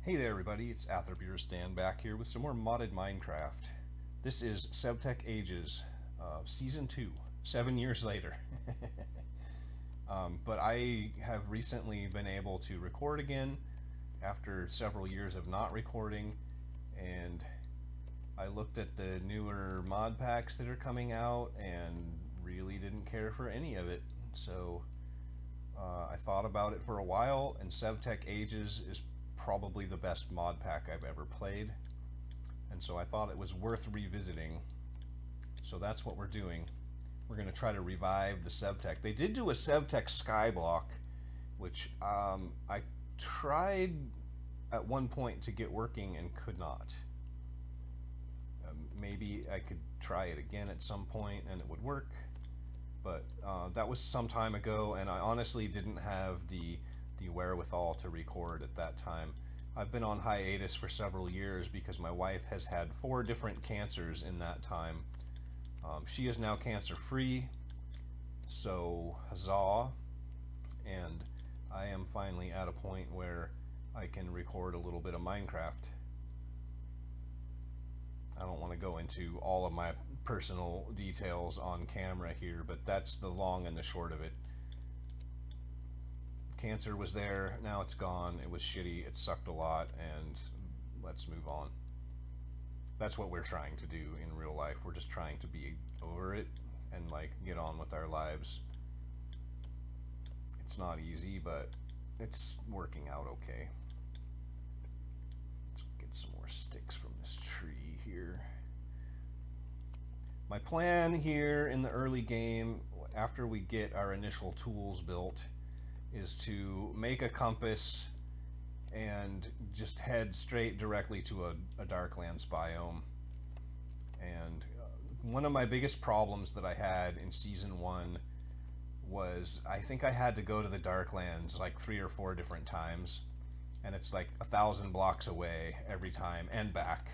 Hey there everybody, it's Atherbeerstan back here with some more modded Minecraft. This is SevTech Ages, Season 2, 7 years later. But I have recently been able to record again after several years of not recording, and I looked at the newer mod packs that are coming out and really didn't care for any of it. So I thought about it for a while, and SevTech Ages is probably the best mod pack I've ever played, and so I thought it was worth revisiting. So that's what we're doing. We're going to try to revive the SevTech. They did do a SevTech Skyblock, which I tried at one point to get working and could not. Maybe I could try it again at some point and it would work, but that was some time ago, and I honestly didn't have the wherewithal to record at that time. I've been on hiatus for several years because my wife has had 4 different cancers in that time. She is now cancer free, so huzzah, and I am finally at a point where I can record a little bit of Minecraft. I don't want to go into all of my personal details on camera here, but that's the long and the short of it. Cancer was there, now it's gone. It was shitty, it sucked a lot, and let's move on. That's what we're trying to do in real life. We're just trying to be over it and like get on with our lives. It's not easy, but it's working out okay. Let's get some more sticks from this tree here. My plan here in the early game, after we get our initial tools built, is to make a compass and just head straight directly to a Darklands biome. And one of my biggest problems that I had in Season 1 was I think I had to go to the Darklands like 3 or 4 different times, and it's like 1,000 blocks away every time and back.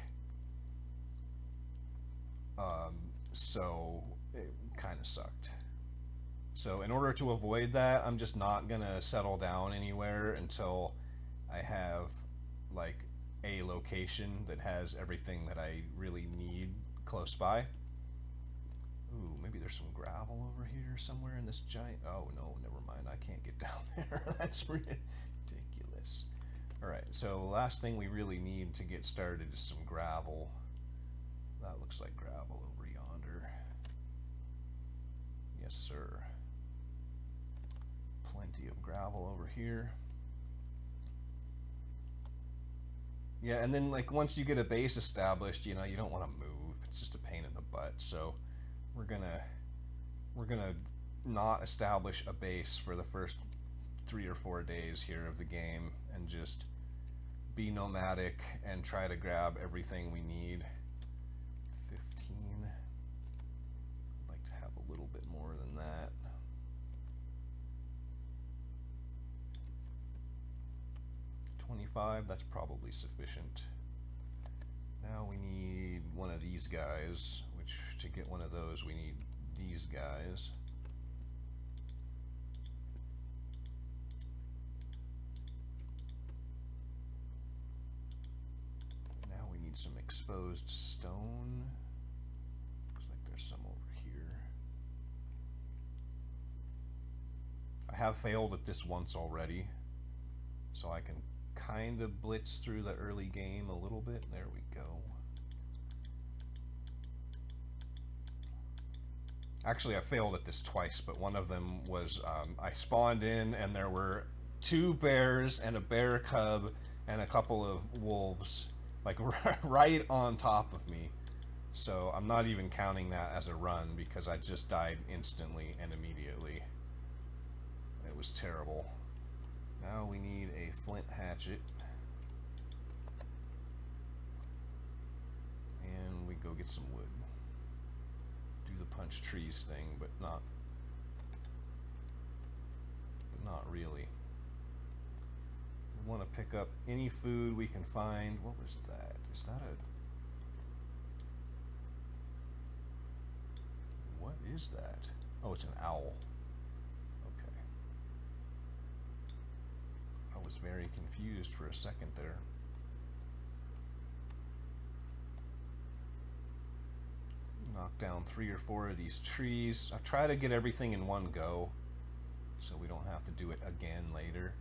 So it kind of sucked. So in order to avoid that, I'm just not gonna settle down anywhere until I have like a location that has everything that I really need close by. Ooh, maybe there's some gravel over here somewhere in this giant... Oh no, never mind, I can't get down there. That's ridiculous. Alright, so last thing we really need to get started is some gravel. That looks like gravel over yonder. Yes, sir. Plenty of gravel over here. Yeah, and then like once you get a base established, you know, you don't want to move. It's just a pain in the butt. So we're gonna not establish a base for the first 3 or 4 days here of the game and just be nomadic and try to grab everything we need. 15. I'd like to have a little bit more than that. 25, that's probably sufficient. Now we need one of these guys, which to get one of those we need these guys. Now we need some exposed stone. Looks like there's some over here. I have failed at this once already, so I can kind of blitz through the early game a little bit. There we go. Actually, I failed at this twice, but one of them was I spawned in and there were 2 bears and a bear cub and a couple of wolves like right on top of me. So I'm not even counting that as a run because I just died instantly and immediately. It was terrible. Now we need a flint hatchet. And we go get some wood. Do the punch trees thing, but not really. We want to pick up any food we can find. What was that? Is that a... What is that? Oh, it's an owl. Okay. I was very confused for a second there. Knock down 3 or 4 of these trees. I try to get everything in one go so we don't have to do it again later.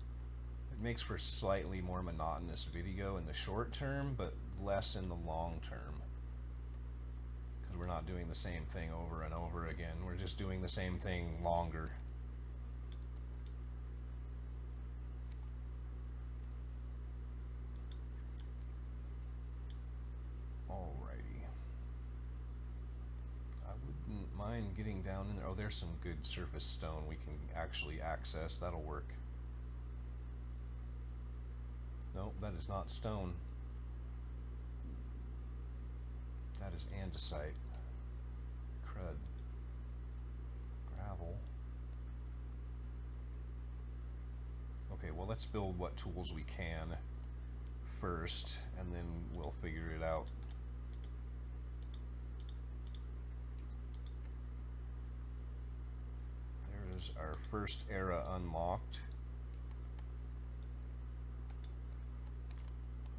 It makes for slightly more monotonous video in the short term, but less in the long term. Because we're not doing the same thing over and over again. We're just doing the same thing longer. Alrighty. I wouldn't mind getting down in there. Oh, there's some good surface stone we can actually access. That'll work. Nope, that is not stone. That is andesite. Crud. Gravel. Okay, well, let's build what tools we can first, and then we'll figure it out. There's our first era unlocked.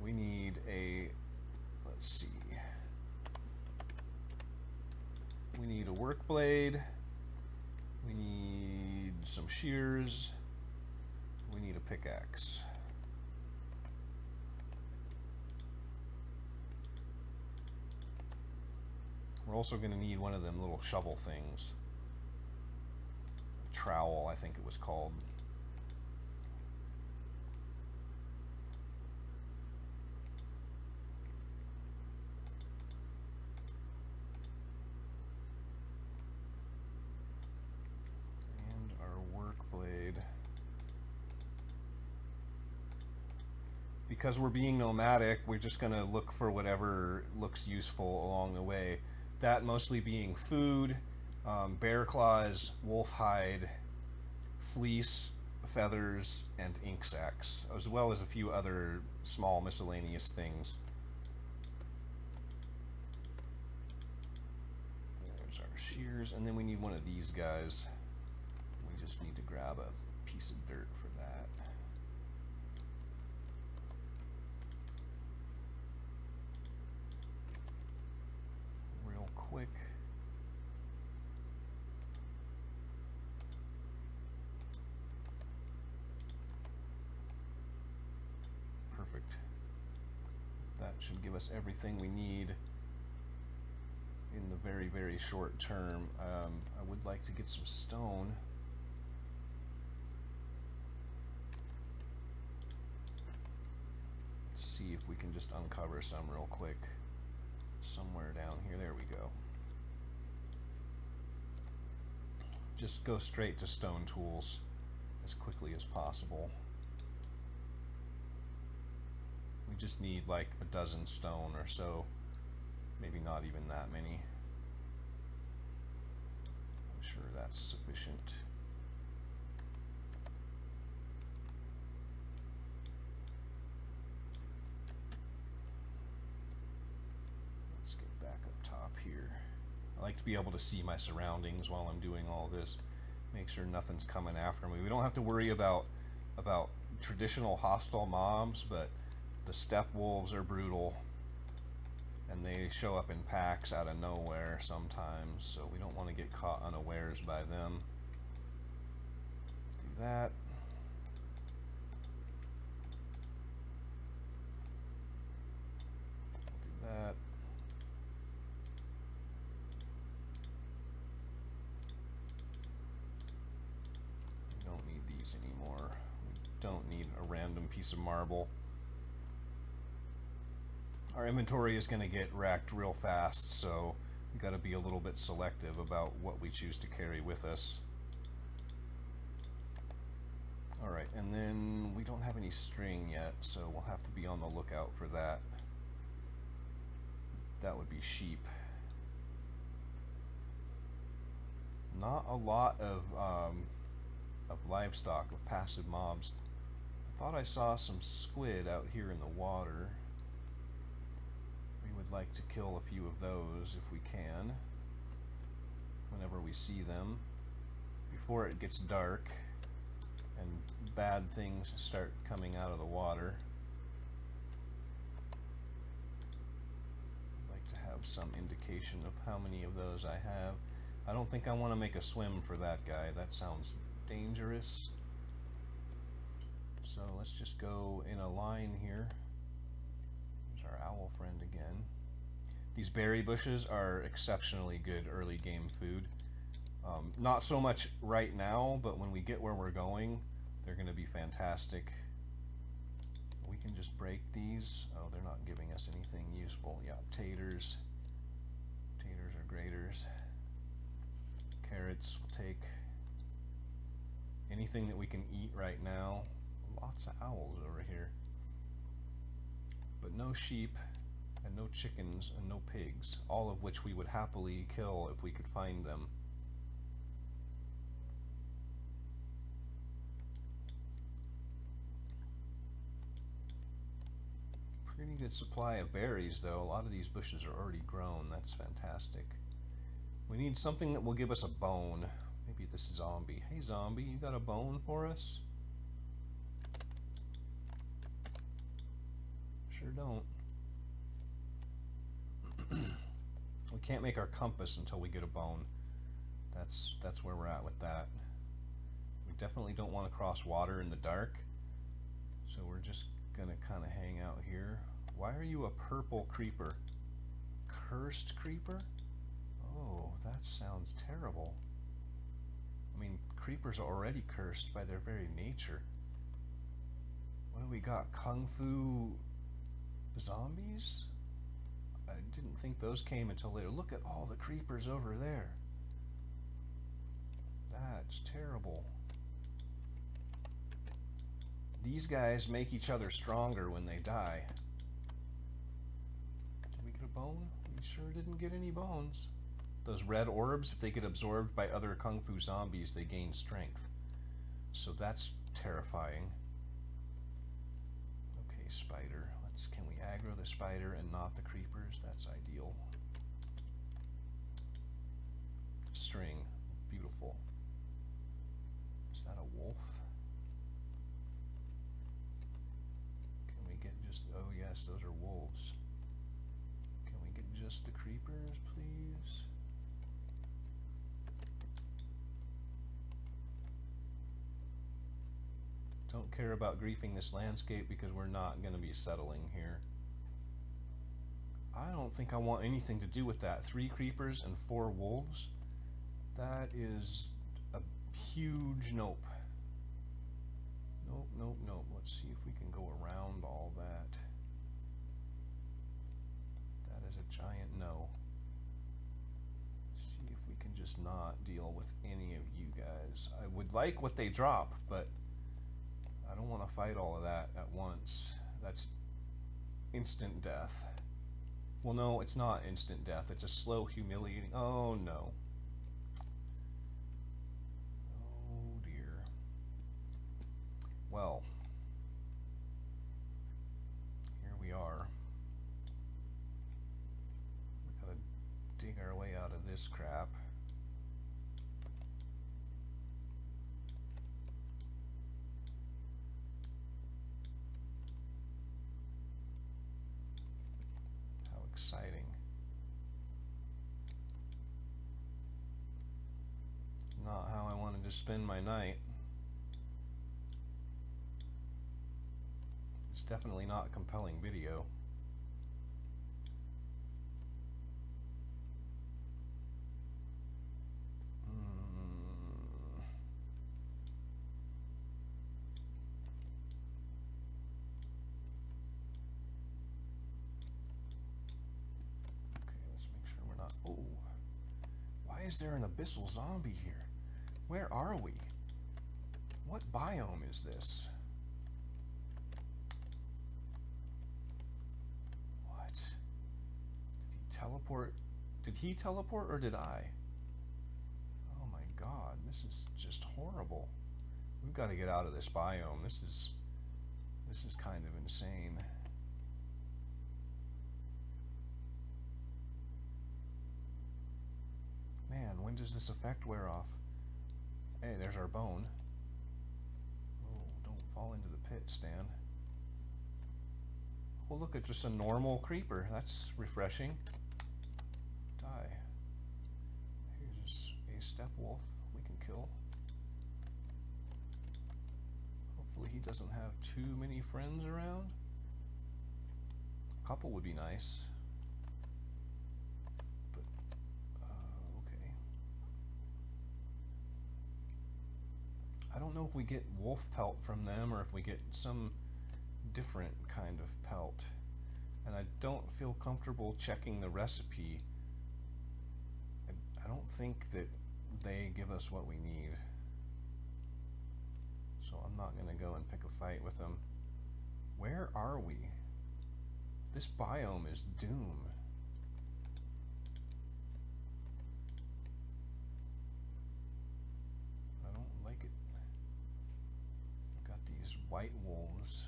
We need a, let's see, we need a work blade, we need some shears, we need a pickaxe. We're also going to need one of them little shovel things. A trowel, I think it was called. Because we're being nomadic, we're just going to look for whatever looks useful along the way. That mostly being food, bear claws, wolf hide, fleece, feathers, and ink sacs, as well as a few other small miscellaneous things. There's our shears, and then we need one of these guys. We just need to grab a piece of dirt for that. Quick. Perfect. That should give us everything we need in the very, very short term. I would like to get some stone. Let's see if we can just uncover some real quick. Somewhere down here. There we go. Just go straight to stone tools as quickly as possible. We just need like a dozen stone or so. Maybe not even that many. I'm sure that's sufficient. Here. I like to be able to see my surroundings while I'm doing all this. Make sure nothing's coming after me. We don't have to worry about traditional hostile mobs, but the steppe wolves are brutal and they show up in packs out of nowhere sometimes, so we don't want to get caught unawares by them. Do that. Do that. Anymore. We don't need a random piece of marble. Our inventory is going to get wrecked real fast, so we got to be a little bit selective about what we choose to carry with us. Alright, and then we don't have any string yet, so we'll have to be on the lookout for that. That would be sheep. Not a lot of livestock, of passive mobs. I thought I saw some squid out here in the water. We would like to kill a few of those if we can, whenever we see them, before it gets dark and bad things start coming out of the water. I'd like to have some indication of how many of those I have. I don't think I want to make a swim for that guy. That sounds dangerous. So let's just go in a line here. There's our owl friend again. These berry bushes are exceptionally good early game food. Not so much right now, but when we get where we're going, they're going to be fantastic. We can just break these. Oh, they're not giving us anything useful. Yeah, taters. Taters are graters. Carrots we'll take. Anything that we can eat right now. Lots of owls over here. But no sheep, and no chickens, and no pigs. All of which we would happily kill if we could find them. Pretty good supply of berries, though. A lot of these bushes are already grown. That's fantastic. We need something that will give us a bone. Maybe this zombie. Hey, zombie, you got a bone for us? Sure don't. We can't make our compass until we get a bone. That's where we're at with that. We definitely don't want to cross water in the dark. So we're just gonna kind of hang out here. Why are you a purple creeper? Cursed creeper? Oh, that sounds terrible. I mean, creepers are already cursed by their very nature. What do we got? Kung Fu zombies? I didn't think those came until later. Look at all the creepers over there. That's terrible. These guys make each other stronger when they die. Did we get a bone? We sure didn't get any bones. Those red orbs, if they get absorbed by other Kung Fu zombies, they gain strength. So that's terrifying. Okay, spider. Can we aggro the spider and not the creepers? That's ideal. String. Beautiful. Is that a wolf? Can we get just... Oh yes, those are wolves. Can we get just the creepers, please? Don't care about griefing this landscape because we're not going to be settling here. I don't think I want anything to do with that. 3 creepers and 4 wolves? That is a huge nope. Nope, nope, nope. Let's see if we can go around all that. That is a giant no. See if we can just not deal with any of you guys. I would like what they drop, but I don't want to fight all of that at once. That's instant death. Well, no, it's not instant death. It's a slow, humiliating... Oh, no. Oh, dear. Well, here we are. We gotta dig our way out of this crap. Exciting. Not how I wanted to spend my night. It's definitely not a compelling video. Why is there an abyssal zombie here? Where are we? What biome is this? What? Did he teleport? Did he teleport or did I? Oh my god, this is just horrible. We've got to get out of this biome. This is kind of insane. Man, when does this effect wear off? Hey, there's our bone. Oh, don't fall into the pit, Stan. Oh, look, it's just a normal creeper. That's refreshing. steppe wolf we can kill. Hopefully he doesn't have too many friends around. A couple would be nice. But, okay. I don't know if we get wolf pelt from them or if we get some different kind of pelt. And I don't feel comfortable checking the recipe. I don't think that they give us what we need. So I'm not going to go and pick a fight with them. Where are we? This biome is doom. I don't like it. We've got these white wolves.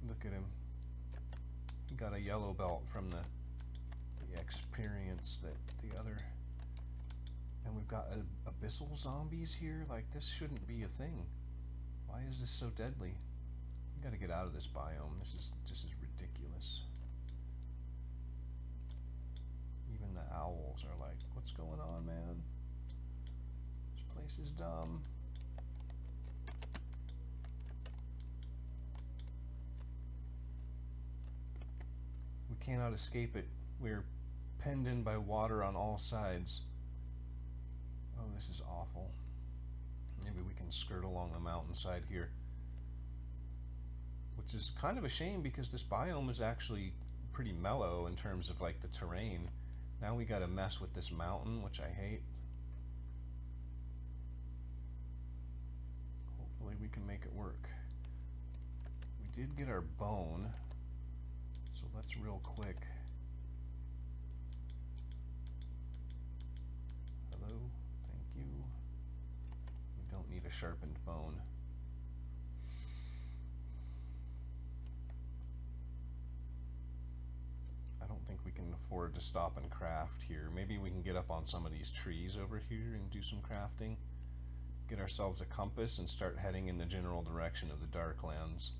Look at him. He got a yellow belt from the experience that the other... And we've got abyssal zombies here? Like, this shouldn't be a thing. Why is this so deadly? We gotta get out of this biome. This is ridiculous. Even the owls are like, what's going on, man? This place is dumb. We cannot escape it. We're penned in by water on all sides. Oh, this is awful. Maybe we can skirt along the mountainside here. Which is kind of a shame because this biome is actually pretty mellow in terms of like the terrain. Now we gotta mess with this mountain, which I hate. Hopefully we can make it work. We did get our bone. So let's real quick. Hello, thank you. We don't need a sharpened bone. I don't think we can afford to stop and craft here. Maybe we can get up on some of these trees over here and do some crafting. Get ourselves a compass and start heading in the general direction of the Darklands.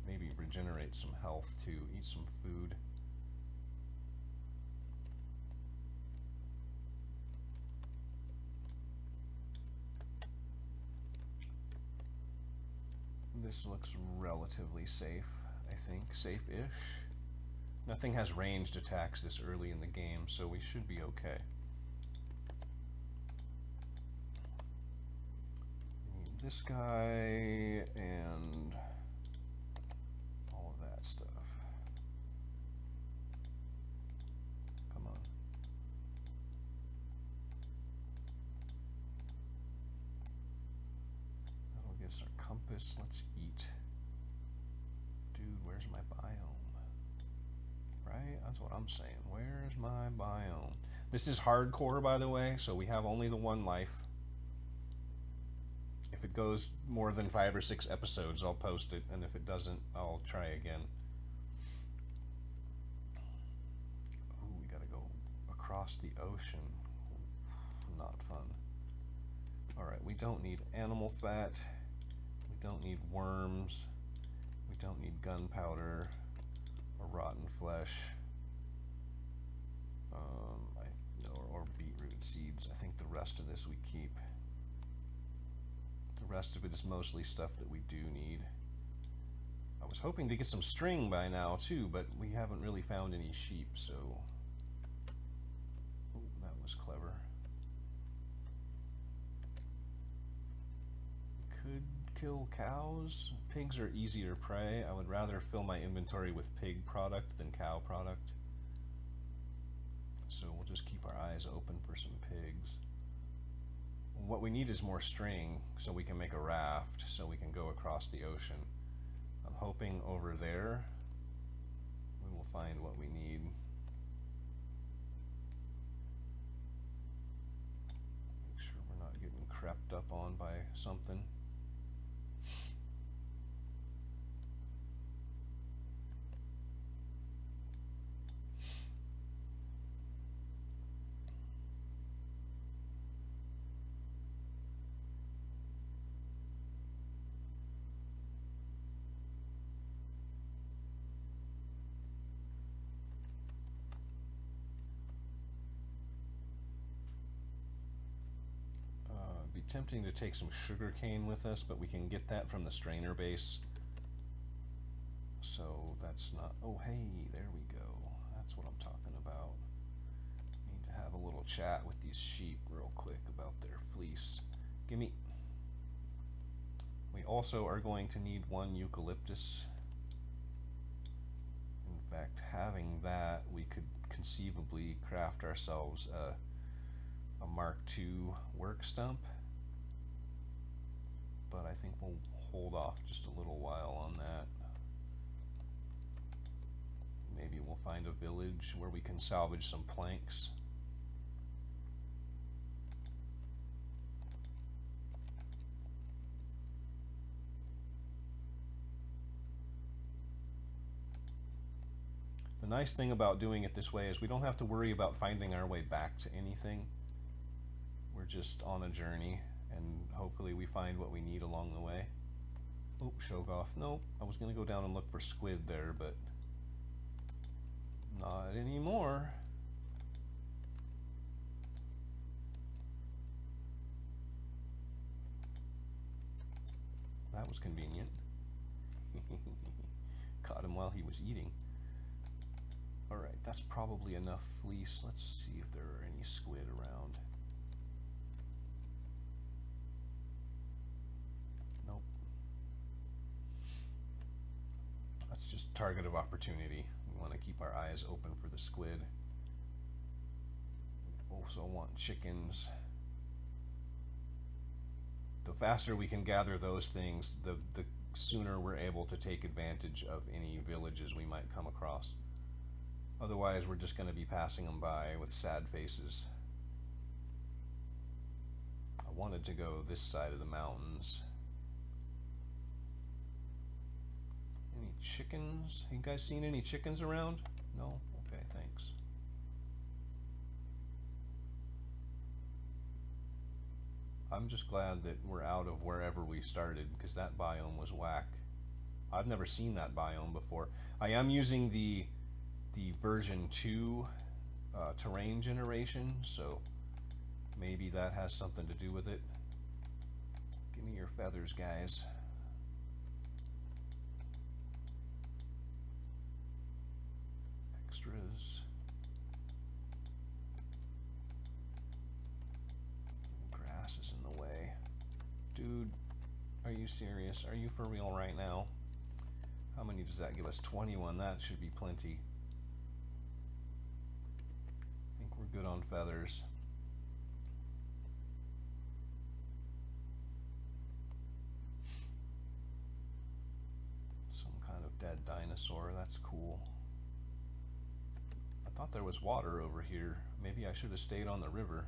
Maybe regenerate some health too, eat some food. This looks relatively safe, I think. Safe-ish. Nothing has ranged attacks this early in the game, so we should be okay. Need this guy and all of that stuff. Come on. That'll give us our compass. Let's eat. Dude, where's my biome? Right? That's what I'm saying. Where's my biome? This is hardcore, by the way, so we have only the one life. If it goes more than 5 or 6 episodes, I'll post it, and if it doesn't, I'll try again. Oh, we gotta go across the ocean. Not fun. Alright, we don't need animal fat. We don't need worms. We don't need gunpowder or rotten flesh. Or beetroot seeds. I think the rest of this we keep. The rest of it is mostly stuff that we do need. I was hoping to get some string by now too, but we haven't really found any sheep, so... Oh, that was clever. We could kill cows. Pigs are easier prey. I would rather fill my inventory with pig product than cow product. So we'll just keep our eyes open for some pigs. What we need is more string so we can make a raft, so we can go across the ocean. I'm hoping over there we will find what we need. Make sure we're not getting crept up on by something. tempting to take some sugar cane with us, but we can get that from the strainer base. So that's not, oh hey, there we go. That's what I'm talking about. Need to have a little chat with these sheep real quick about their fleece. Gimme. We also are going to need one eucalyptus. In fact, having that, we could conceivably craft ourselves a Mark II work stump. But I think we'll hold off just a little while on that. Maybe we'll find a village where we can salvage some planks. The nice thing about doing it this way is we don't have to worry about finding our way back to anything. We're just on a journey, and hopefully we find what we need along the way. Oh, Shogoth. Nope, I was going to go down and look for squid there, but not anymore. That was convenient. Caught him while he was eating. Alright, that's probably enough fleece. Let's see if there are any squid around. Nope. That's just target of opportunity. We want to keep our eyes open for the squid. We also want chickens. The faster we can gather those things, the sooner we're able to take advantage of any villages we might come across. Otherwise, we're just going to be passing them by with sad faces. I wanted to go this side of the mountains. Any chickens? You guys seen any chickens around? No? Okay, thanks. I'm just glad that we're out of wherever we started, because that biome was whack. I've never seen that biome before. I am using the version 2 terrain generation, so maybe that has something to do with it. Give me your feathers, guys. Extras. Grass is in the way. Dude, are you serious? Are you for real right now? How many does that give us? 21. That should be plenty. I think we're good on feathers. Some kind of dead dinosaur. That's cool. I thought there was water over here. Maybe I should have stayed on the river.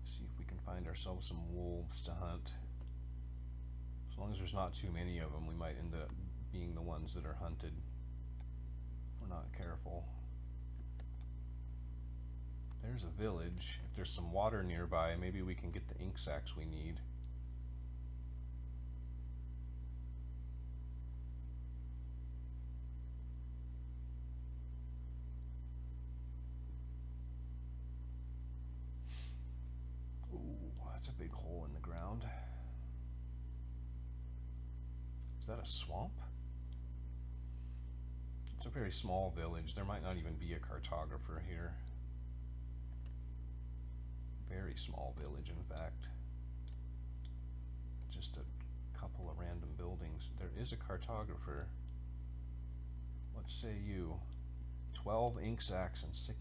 See if we can find ourselves some wolves to hunt. As long as there's not too many of them, we might end up being the ones that are hunted if we're not careful. There's a village. If there's some water nearby, maybe we can get the ink sacs we need. Ooh, that's a big hole in the ground. Is that a swamp? It's a very small village. There might not even be a cartographer here. Very small village, in fact. Just a couple of random buildings. There is a cartographer. What say you? 12 ink sacs and 6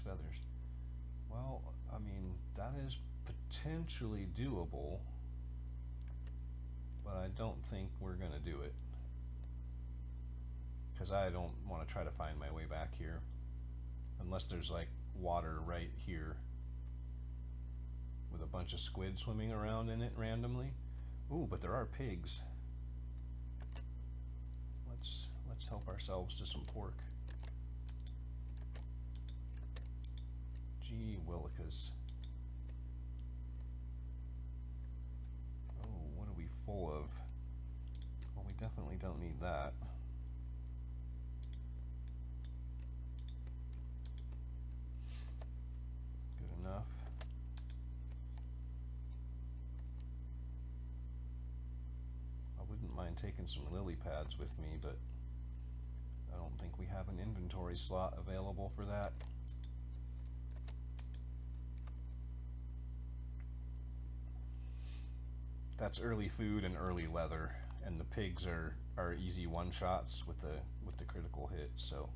feathers. Well, I mean, that is potentially doable, but I don't think we're going to do it. Because I don't want to try to find my way back here. Unless there's like water right here with a bunch of squid swimming around in it randomly. Ooh, but there are pigs. Let's help ourselves to some pork. Gee willikers. Oh, what are we full of? Well, we definitely don't need that. mind taking some lily pads with me, but I don't think we have an inventory slot available for that. That's early food and early leather, and the pigs are easy one-shots with the critical hit, so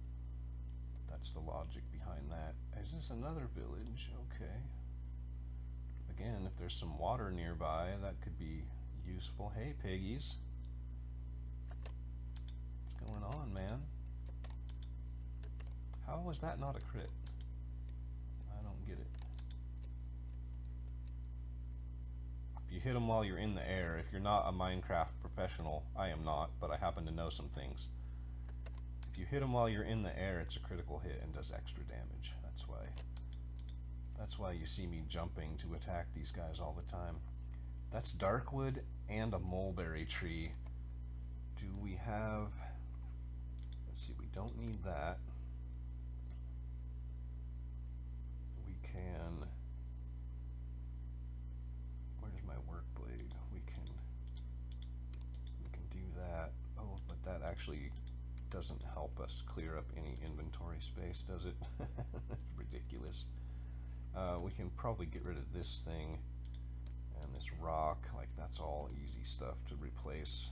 that's the logic behind that. Is this another village? Okay. Again, if there's some water nearby, that could be useful. Hey, piggies. What's going on, man? How was that not a crit? I don't get it. If you hit them while you're in the air, if you're not a Minecraft professional, I am not, but I happen to know some things. If you hit them while you're in the air, it's a critical hit and does extra damage. That's why you see me jumping to attack these guys all the time. That's darkwood and a mulberry tree. Do we have... Let's see, we don't need that. We can... Where's my work blade? We can do that. Oh, but that actually doesn't help us clear up any inventory space, does it? Ridiculous. We can probably get rid of this thing and this rock. Like, that's all easy stuff to replace.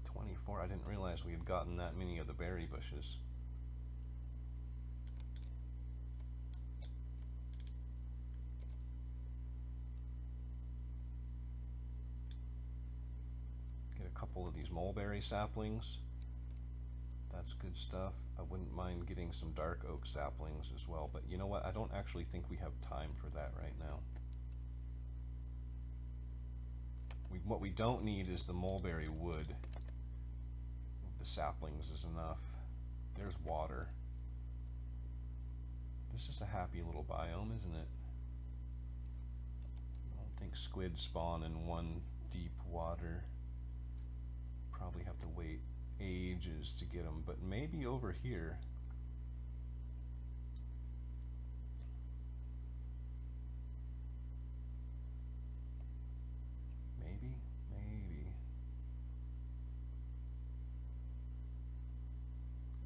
24. I didn't realize we had gotten that many of the berry bushes. Get a couple of these mulberry saplings. That's good stuff. I wouldn't mind getting some dark oak saplings as well, but you know what? I don't actually think we have time for that right now. What we don't need is the mulberry wood. The saplings is enough. There's water. This is a happy little biome, isn't it? I don't think squid spawn in one deep water. Probably have to wait ages to get them, but maybe over here. Maybe.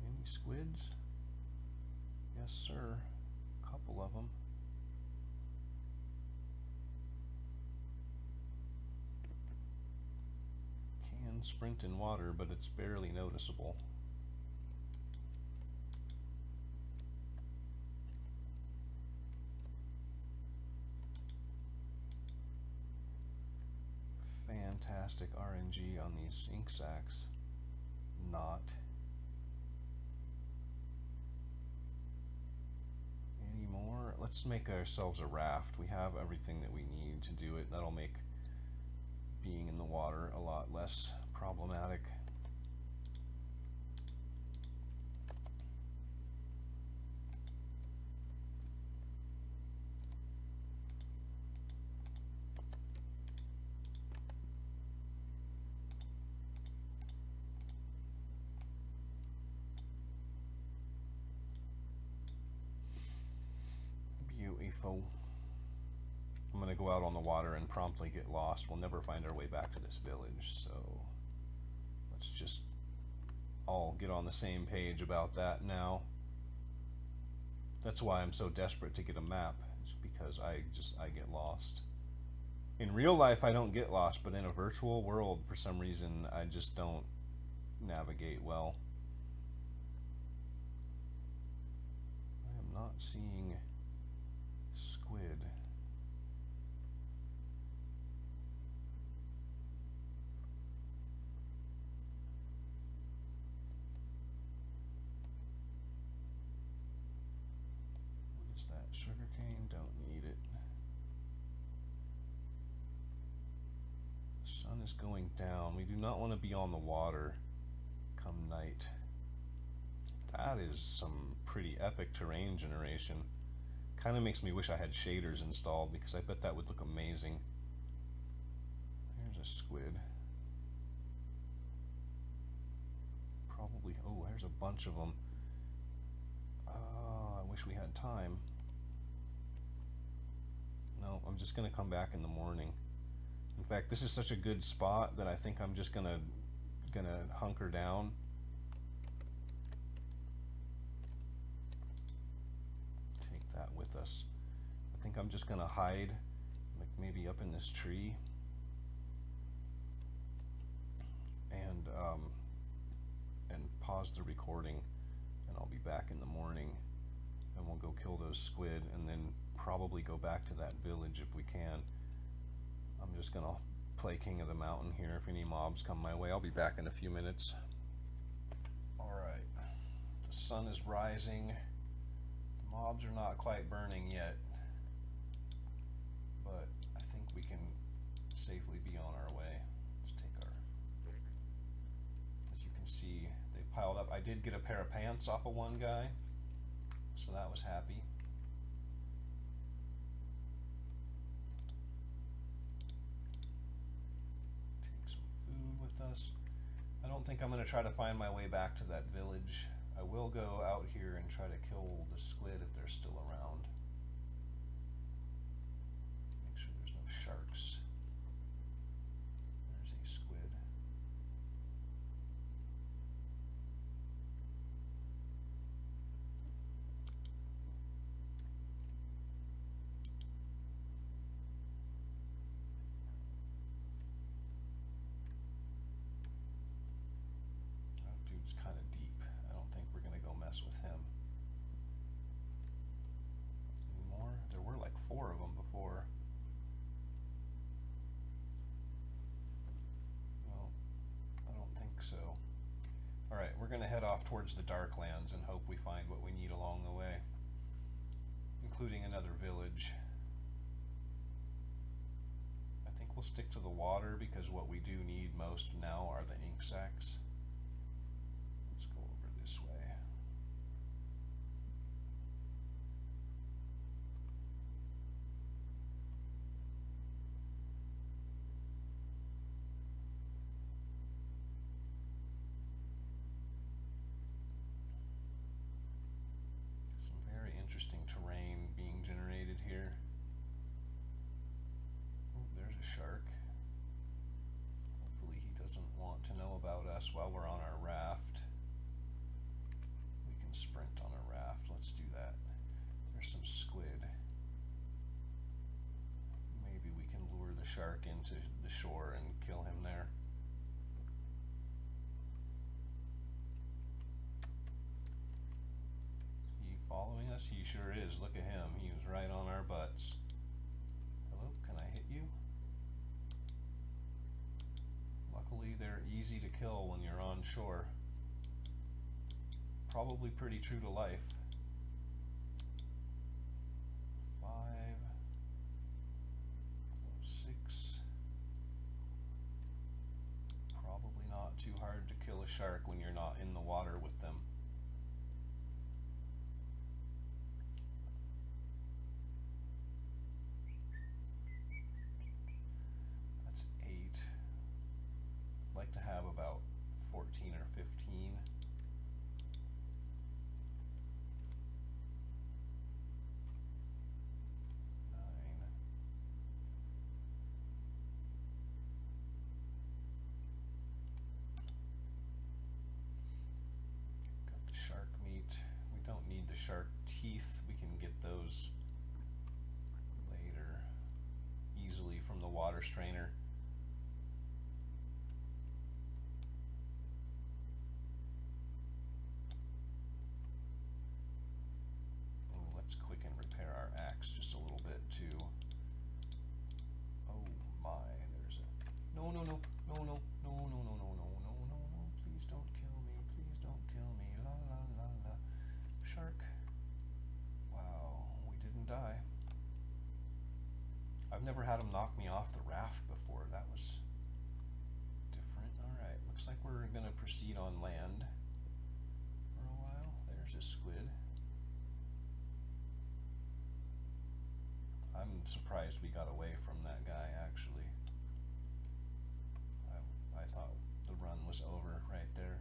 Any squids? Yes, sir. A couple of them. Can sprint in water, but it's barely noticeable. Fantastic RNG on these ink sacs. Not. Any more? Let's make ourselves a raft. We have everything that we need to do it. That'll make being in the water a lot less problematic. Beautiful. I'm going to go out on the water and promptly get lost. We'll never find our way back to this village, so let's just all get on the same page about that now. That's why I'm so desperate to get a map, it's because I get lost. In real life I don't get lost, but in a virtual world for some reason I just don't navigate well. I am not seeing squid. Sugarcane, don't need it. The sun is going down. We do not want to be on the water come night. That is some pretty epic terrain generation. Kind of makes me wish I had shaders installed, because I bet that would look amazing. There's a squid. Probably, oh, there's a bunch of them. I wish we had time. No, I'm just going to come back in the morning. In fact, this is such a good spot that I think I'm just gonna hunker down. Take that with us. I think I'm just gonna hide, like maybe up in this tree, and pause the recording, and I'll be back in the morning, and we'll go kill those squid, and then probably go back to that village if we can. I'm just gonna play King of the Mountain here. If any mobs come my way, I'll be back in a few minutes. Alright, the sun is rising. The mobs are not quite burning yet, but I think we can safely be on our way. Let's take our, as you can see, they piled up. I did get a pair of pants off of one guy, so that was happy. Us. I don't think I'm going to try to find my way back to that village. I will go out here and try to kill the squid if they're still around. Make sure there's no sharks. There's a squid. It's kind of deep. I don't think we're gonna go mess with him. Any more? There were like 4 of them before. No, I don't think so. Alright, we're gonna head off towards the Darklands and hope we find what we need along the way, including another village. I think we'll stick to the water because what we do need most now are the ink sacs. This way. Some very interesting terrain being generated here. Oh, there's a shark. Hopefully he doesn't want to know about us while we're on our raft. Sprint on a raft. Let's do that. There's some squid. Maybe we can lure the shark into the shore and kill him there. Is he following us? He sure is. Look at him. He was right on our butts. Hello, can I hit you? Luckily, they're easy to kill when you're on shore. Probably pretty true to life. 5, 6. Probably not too hard to kill a shark when you're not in the water with them. That's 8. I'd like to have about 14 or 15. Shark teeth, we can get those later easily from the water strainer. Oh, let's quicken repair our axe just a little bit too. Oh my, there's a no, please don't kill me, please don't kill me, la la la la. Shark. Die. I've never had him knock me off the raft before. That was different. Alright, looks like we're going to proceed on land for a while. There's a squid. I'm surprised we got away from that guy, actually. I thought the run was over right there.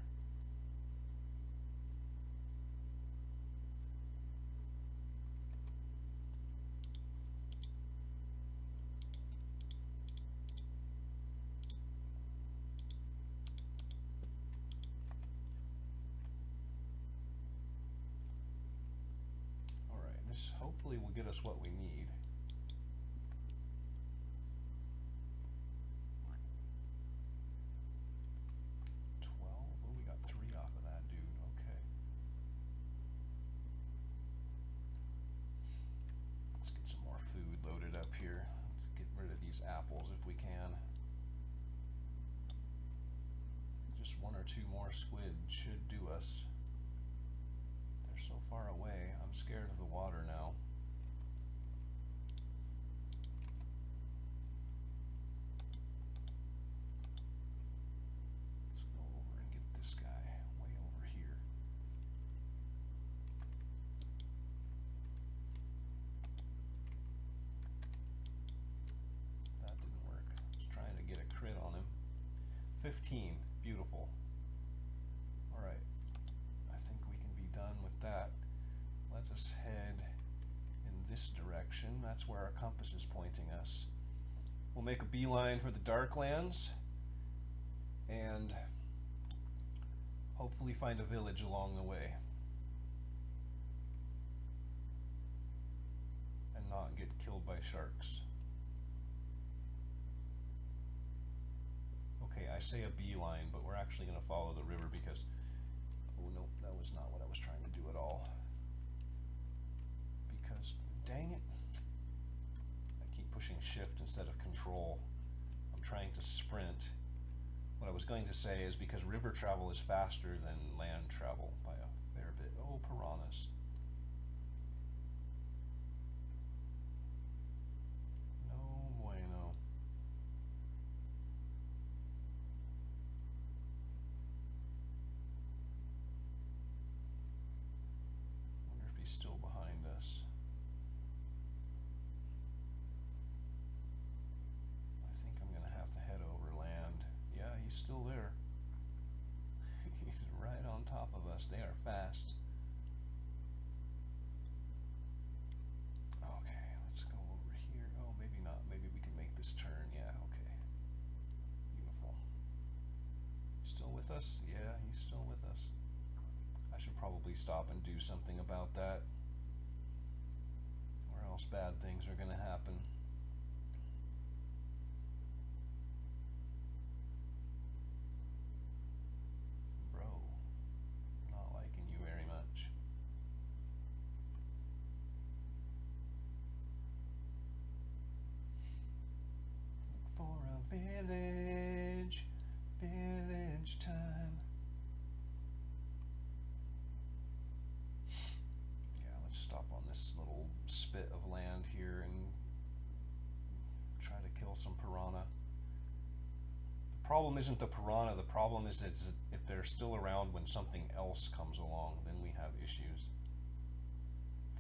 this hopefully will get us what we need. Oh, we got 3 off of that, dude. Okay. Let's get some more food loaded up here. Let's get rid of these apples if we can. Just 1 or 2 more squid should do us. They're so far away. I'm scared of the water now. Let's go over and get this guy way over here. That didn't work. I was trying to get a crit on him. 15. Beautiful. Alright. I think we can be done with that. Let us head in this direction. That's where our compass is pointing us. We'll make a beeline for the Darklands and hopefully find a village along the way. And not get killed by sharks. Okay, I say a beeline, but we're actually going to follow the river because, oh no, that was not what I was trying to do at all. Because, dang it, I keep pushing shift instead of control. I'm trying to sprint. What I was going to say is because river travel is faster than land travel by a fair bit. Oh, piranhas. No bueno. He's still behind us. I think I'm gonna have to head over land. Yeah, he's still there. He's right on top of us. They are fast. Okay, let's go over here. Oh, maybe not. Maybe we can make this turn. Yeah, okay. Beautiful. Still with us? Yeah, he's still with us. I should probably stop and do something about that, or else bad things are going to happen. Bro, not liking you very much. Look for a village, village time. Stop on this little spit of land here and try to kill some piranha. The problem isn't the piranha, the problem is that if they're still around when something else comes along, then we have issues.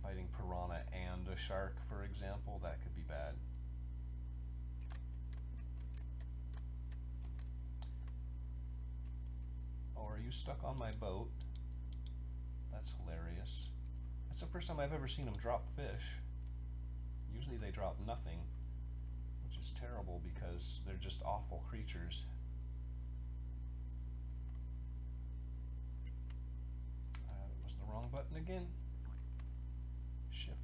Fighting piranha and a shark, for example, that could be bad. Oh, are you stuck on my boat? That's hilarious. That's the first time I've ever seen them drop fish. Usually they drop nothing, which is terrible because they're just awful creatures. It was the wrong button again. Shift,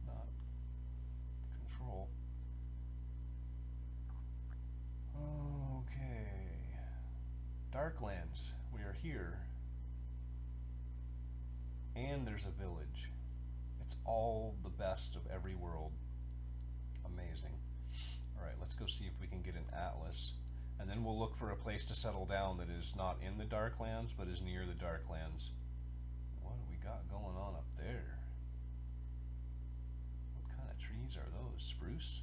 not control. Okay. Darklands, we are here. And there's a village. It's all the best of every world. Amazing. Alright, let's go see if we can get an atlas. And then we'll look for a place to settle down that is not in the Darklands, but is near the Darklands. What do we got going on up there? What kind of trees are those? Spruce?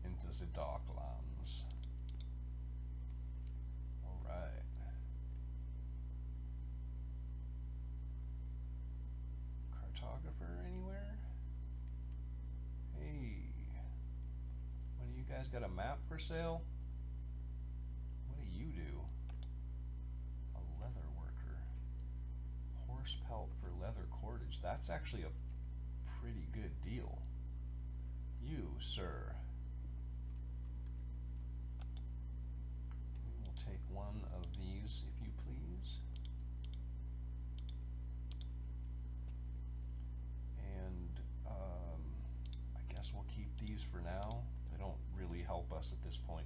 Into the Darklands. Alright. Cartographer anywhere? Hey. What do you guys got a map for sale? What do you do? A leather worker. Horse pelt for leather cordage. That's actually a pretty good deal. You, sir. We will take these, if you please. And I guess we'll keep these for now. They don't really help us at this point.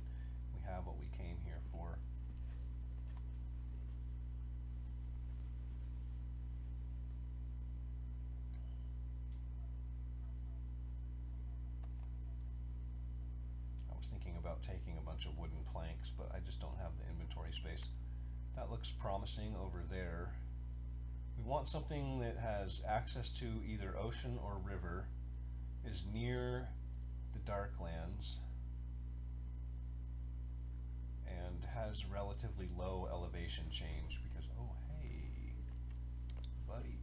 We have what we came here for. I was thinking about taking a bunch of wooden planks, but I just don't have the inventory space. That looks promising over there. We want something that has access to either ocean or river, is near the Darklands, and has relatively low elevation change because, oh hey, buddy.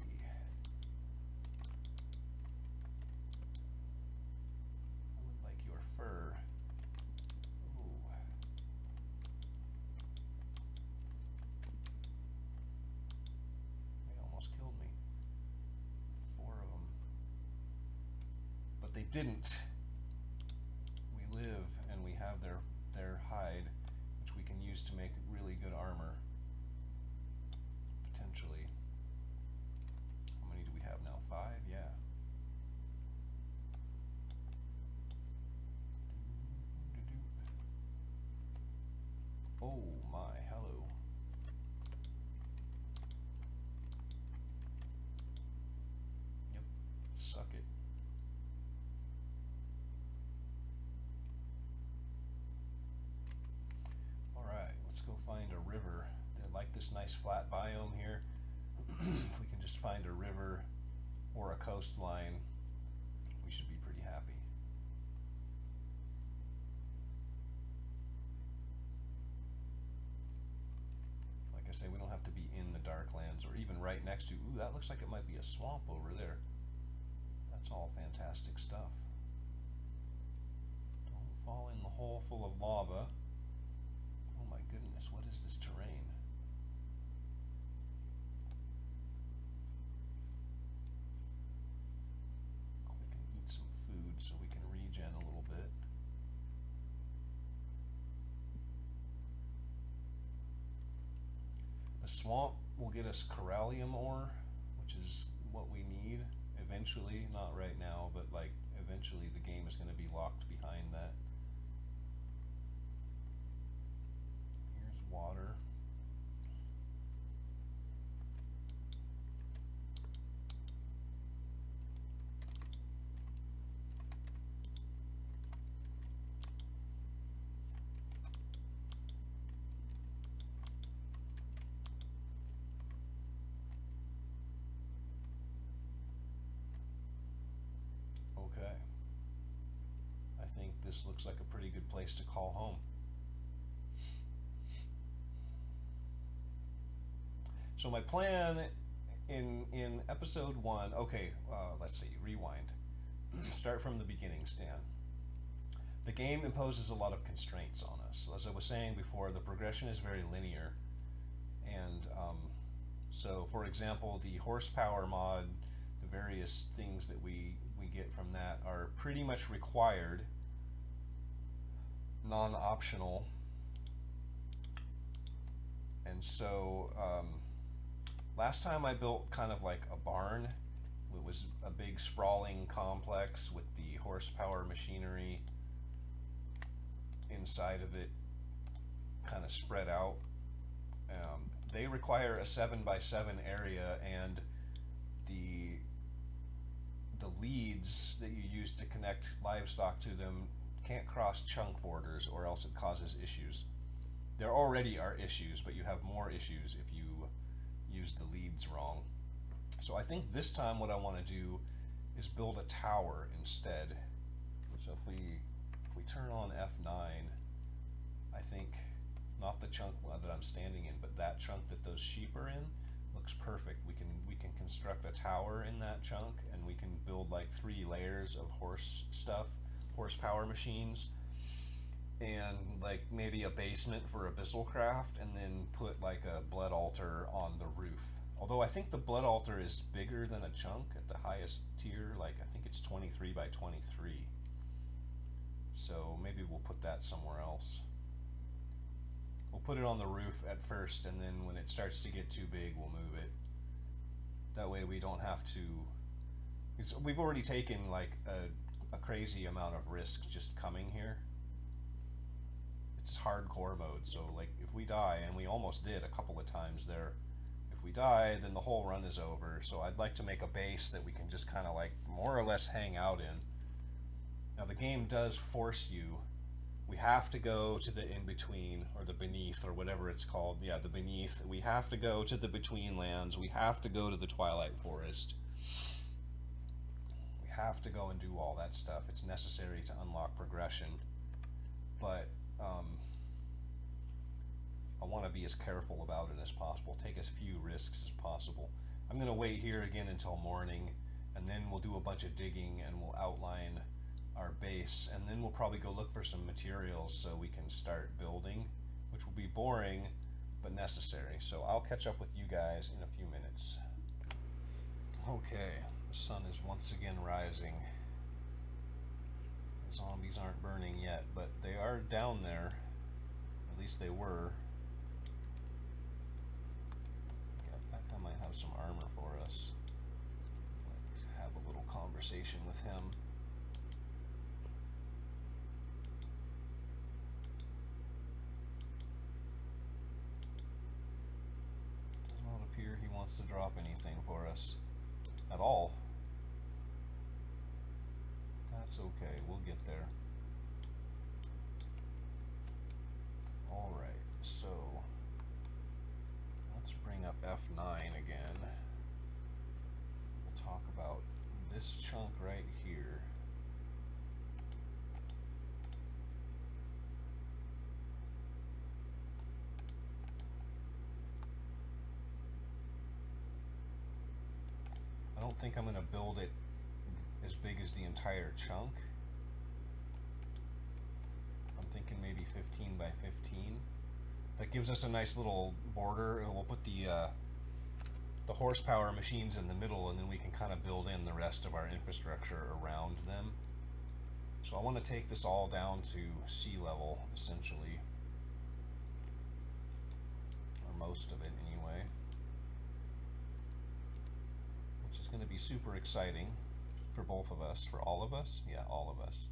I would like your fur. Ooh. They almost killed me. 4 of them. But they didn't. We live and we have their hide, which we can use to make really good armor. Potentially. How many do we have now? 5? Yeah. Oh my, hello. Yep, suck it. Alright, let's go find a river. I like this nice flat biome here. If we can just find a river or a coastline, we should be pretty happy. Like I say, we don't have to be in the Darklands or even right next to. Ooh, that looks like it might be a swamp over there. That's all fantastic stuff. Don't fall in the hole full of lava. Oh my goodness, what is this terrain? We can eat some food so we can regen a little bit. The swamp will get us corallium ore, which is what we need eventually, not right now, but like eventually the game is going to be locked behind that. Here's water. Okay. I think this looks like a pretty good place to call home. So my plan in episode 1, okay, let's see, rewind. Start from the beginning, Stan. The game imposes a lot of constraints on us. As I was saying before, the progression is very linear. And so, for example, the horsepower mod, the various things that we get from that are pretty much required, non-optional. And so last time I built kind of like a barn. It was a big sprawling complex with the horsepower machinery inside of it kind of spread out. They require a 7x7 area, and the leads that you use to connect livestock to them can't cross chunk borders, or else it causes issues. There already are issues, but you have more issues if you use the leads wrong. So I think this time what I want to do is build a tower instead. So if we turn on F9, I think not the chunk that I'm standing in, but that chunk that those sheep are in looks perfect. We can construct a tower in that chunk, and we can build like 3 layers of horsepower machines, and like maybe a basement for Abyssal Craft, and then put like a blood altar on the roof. Although I think the blood altar is bigger than a chunk at the highest tier, like I think it's 23 by 23. So maybe we'll put that somewhere else. We'll put it on the roof at first, and then when it starts to get too big, we'll move it. That way we don't have to. We've already taken like a crazy amount of risk just coming here. It's hardcore mode, so like if we die, and we almost did a couple of times there, if we die, then the whole run is over. So I'd like to make a base that we can just kind of like more or less hang out in. Now the game does force you. We have to go to the in-between, or the beneath, or whatever it's called. Yeah, the beneath. We have to go to the between lands. We have to go to the Twilight Forest. We have to go and do all that stuff. It's necessary to unlock progression. But I want to be as careful about it as possible. Take as few risks as possible. I'm going to wait here again until morning, and then we'll do a bunch of digging, and we'll outline our base, and then we'll probably go look for some materials so we can start building, which will be boring but necessary. So I'll catch up with you guys in a few minutes. Okay, the sun is once again rising. The zombies aren't burning yet, but they are down there. At least they were. Yeah, I might have some armor for us. Let's have a little conversation with him. He wants to drop anything for us at all. That's okay, we'll get there. Alright, so let's bring up F9 again. We'll talk about this chunk right here. I don't think I'm going to build it as big as the entire chunk. I'm thinking maybe 15 by 15. That gives us a nice little border, and we'll put the horsepower machines in the middle, and then we can kind of build in the rest of our infrastructure around them. So I want to take this all down to sea level, essentially. Or most of it, anyway. It's going to be super exciting for both of us, for all of us. Yeah, all of us.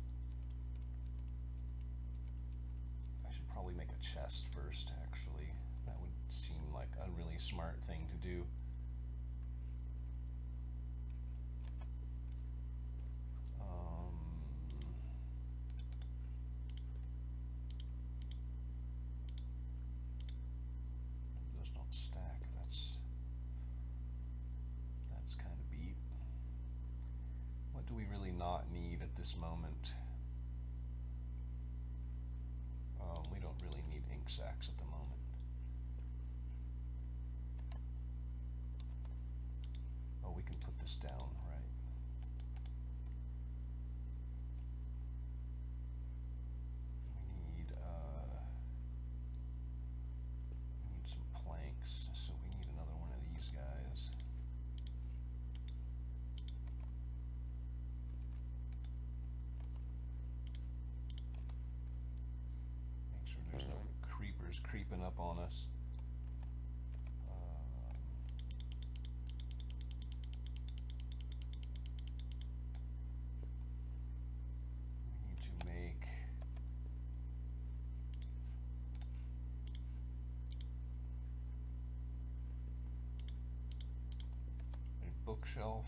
I should probably make a chest first, actually. That would seem like a really smart thing to do. Those don't stack. That's kind of beat. What do we really not need at this moment? We don't really need ink sacs at the moment. Oh, we can put this down, right? We need some planks, so we need another one of these guys. There's no creepers creeping up on us. We need to make a bookshelf.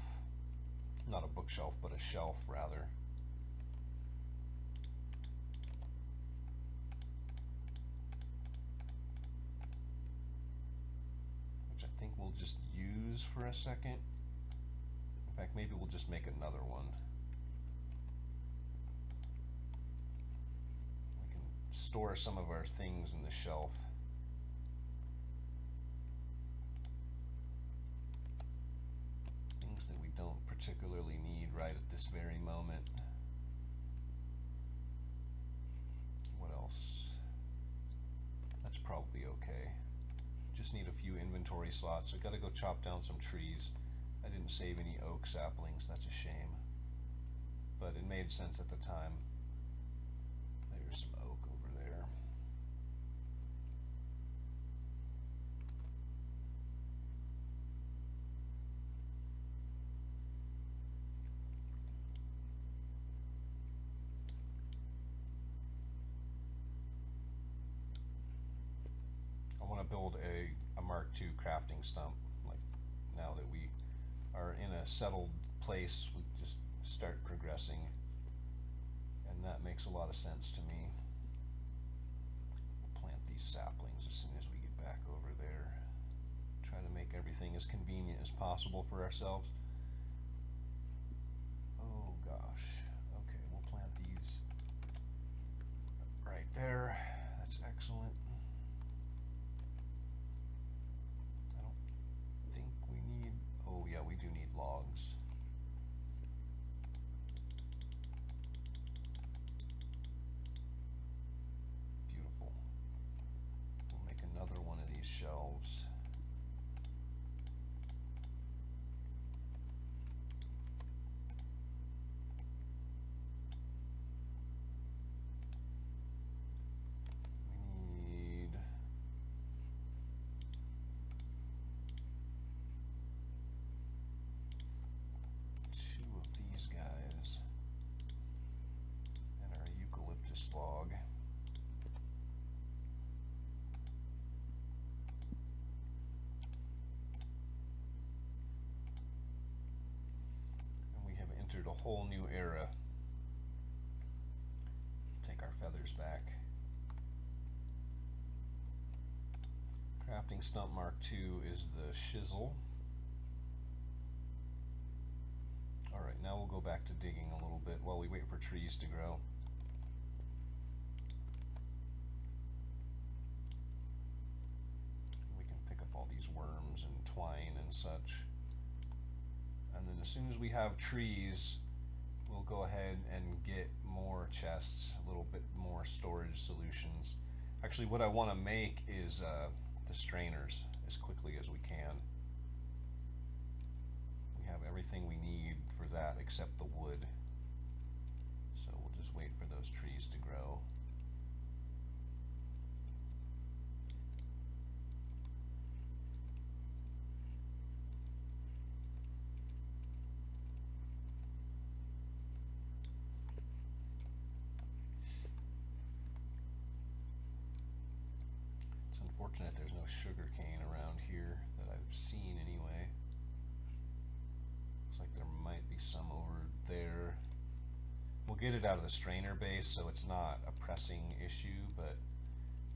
Not a bookshelf, but a shelf, rather. I think we'll just use for a second. In fact, maybe we'll just make another one. We can store some of our things in the shelf. Things that we don't particularly need right at this very moment. What else? That's probably okay. Just need a few inventory slots. I gotta go chop down some trees. I didn't save any oak saplings, that's a shame. But it made sense at the time. There's some oak over there. to build a Mark II crafting stump. Like, now that we are in a settled place, we just start progressing, and that makes a lot of sense to me. We'll plant these saplings as soon as we get back over there. Try to make everything as convenient as possible for ourselves. Oh gosh. Okay, we'll plant these right there. That's excellent. I don't think we need, oh yeah, we do need logs. Beautiful. We'll make another one of these shelves. Log. And we have entered a whole new era. Take our feathers back. Crafting stump Mark II is the chisel. Alright, now we'll go back to digging a little bit while we wait for trees to grow. These worms and twine and such, and then as soon as we have trees, we'll go ahead and get more chests, a little bit more storage solutions. Actually, what I want to make is the strainers as quickly as we can. We have everything we need for that except the wood, so we'll just wait for those trees to grow. Unfortunate there's no sugar cane around here that I've seen anyway. Looks like there might be some over there. We'll get it out of the strainer base, so it's not a pressing issue, but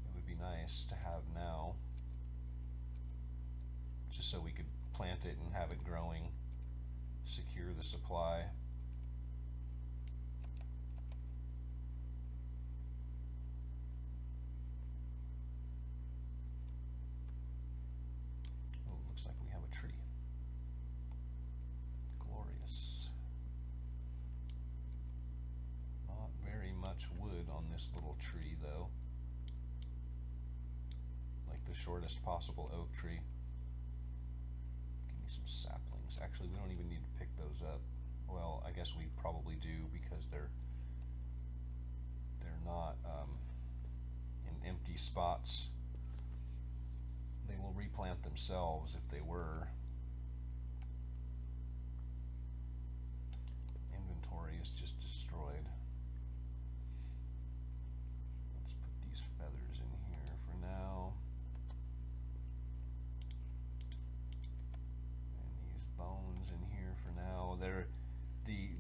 it would be nice to have now, just so we could plant it and have it growing, secure the supply. Looks like we have a tree. Glorious. Not very much wood on this little tree though. Like the shortest possible oak tree. Give me some saplings. Actually, we don't even need to pick those up. Well, I guess we probably do because they're not in empty spots. They will replant themselves if they were. Inventory is just destroyed. Let's put these feathers in here for now. And these bones in here for now.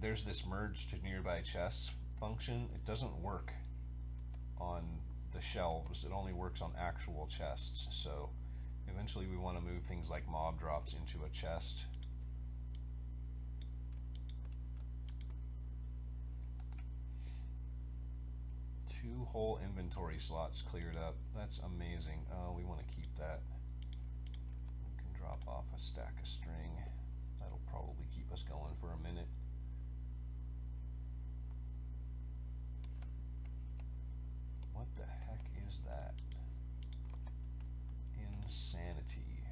There's this merge to nearby chests function. It doesn't work on the shelves. It only works on actual chests. So eventually we want to move things like mob drops into a chest. Two whole inventory slots cleared up. That's amazing. We want to keep that. We can drop off a stack of string. That'll probably keep us going for a minute. What the heck is that? Insanity.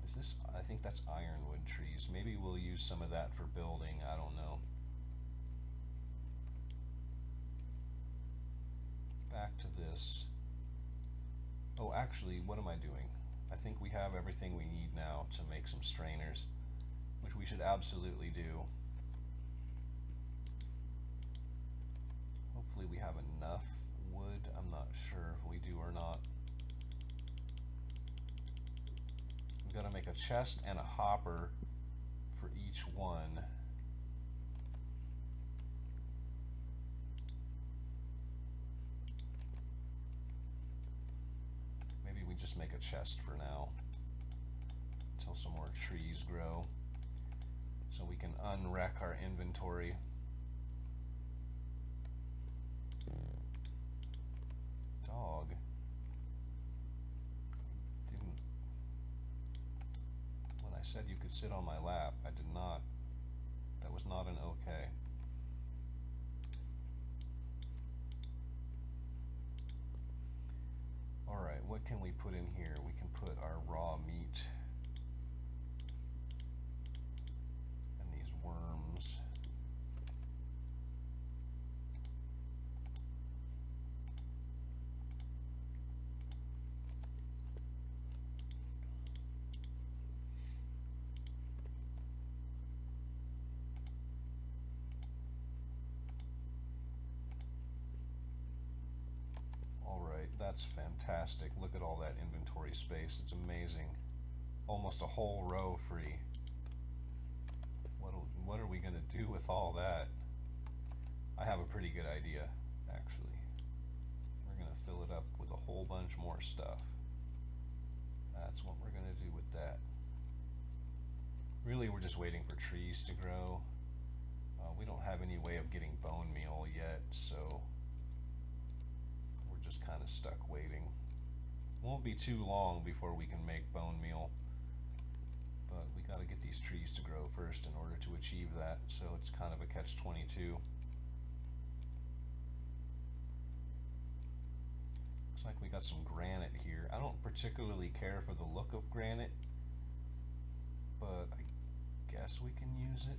Is this, I think that's ironwood trees. Maybe we'll use some of that for building, I don't know. Back to this. Oh, actually, what am I doing? I think we have everything we need now to make some strainers, which we should absolutely do. Hopefully we have enough wood. I'm not sure if we do or not. we got to make a chest and a hopper for each one. Maybe we just make a chest for now until some more trees grow, so we can unwreck our inventory. Dog. Didn't. When I said you could sit on my lap, I did not. That was not an okay. Alright, what can we put in here? We can put our raw meat and these worms. That's fantastic. Look at all that inventory space. It's amazing. Almost a whole row free. What are we going to do with all that? I have a pretty good idea, actually. We're going to fill it up with a whole bunch more stuff. That's what we're going to do with that. Really, we're just waiting for trees to grow. We don't have any way of getting bone meal yet, so just kind of stuck waiting. Won't be too long before we can make bone meal, but we got to get these trees to grow first in order to achieve that, so it's kind of a catch-22. Looks like we got some granite here. I don't particularly care for the look of granite, but I guess we can use it.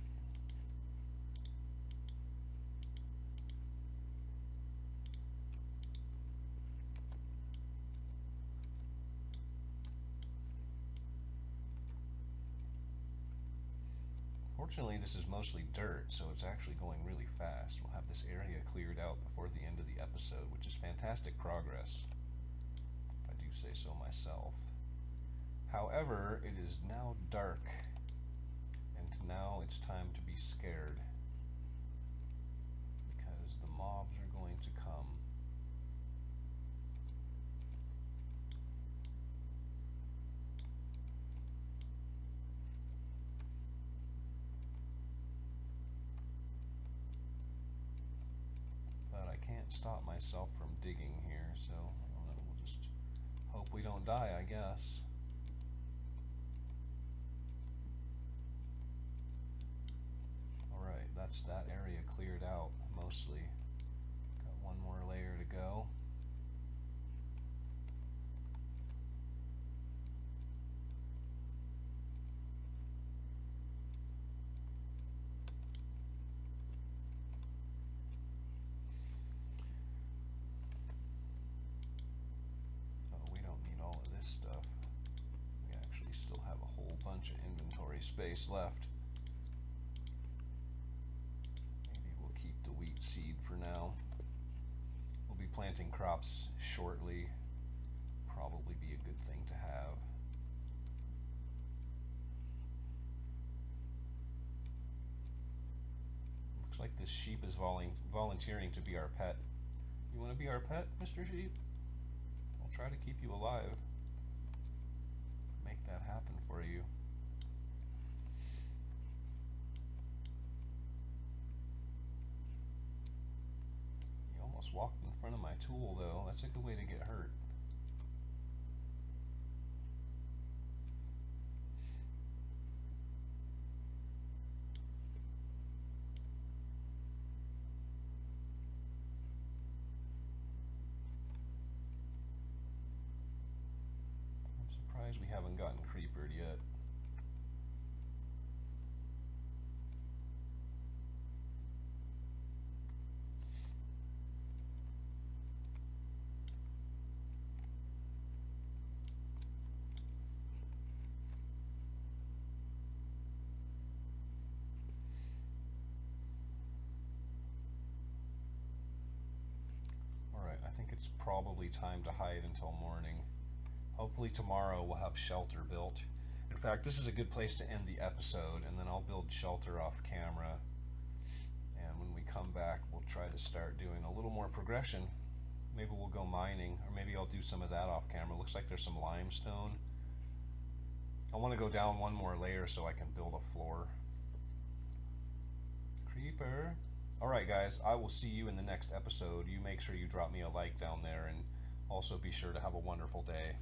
Fortunately, this is mostly dirt, so it's actually going really fast. We'll have this area cleared out before the end of the episode, which is fantastic progress, if I do say so myself. However, it is now dark, and now it's time to be scared, because the mobs are going to come. Stop myself from digging here, so I don't know, we'll just hope we don't die, I guess. Alright, that's that area cleared out mostly. Got one more layer to go. Space left. Maybe we'll keep the wheat seed for now. We'll be planting crops shortly. Probably be a good thing to have. Looks like this sheep is volunteering to be our pet. You want to be our pet, Mr. Sheep? I'll try to keep you alive. Make that happen for you. Walked in front of my tool, though. That's a good way to get hurt. I'm surprised we haven't gotten creepered yet. It's probably time to hide until morning. Hopefully tomorrow we'll have shelter built. In fact, this is a good place to end the episode, and then I'll build shelter off camera. And when we come back, we'll try to start doing a little more progression. Maybe we'll go mining, or maybe I'll do some of that off camera. Looks like there's some limestone. I want to go down one more layer so I can build a floor. Creeper. Alright guys, I will see you in the next episode. You make sure you drop me a like down there, and also be sure to have a wonderful day.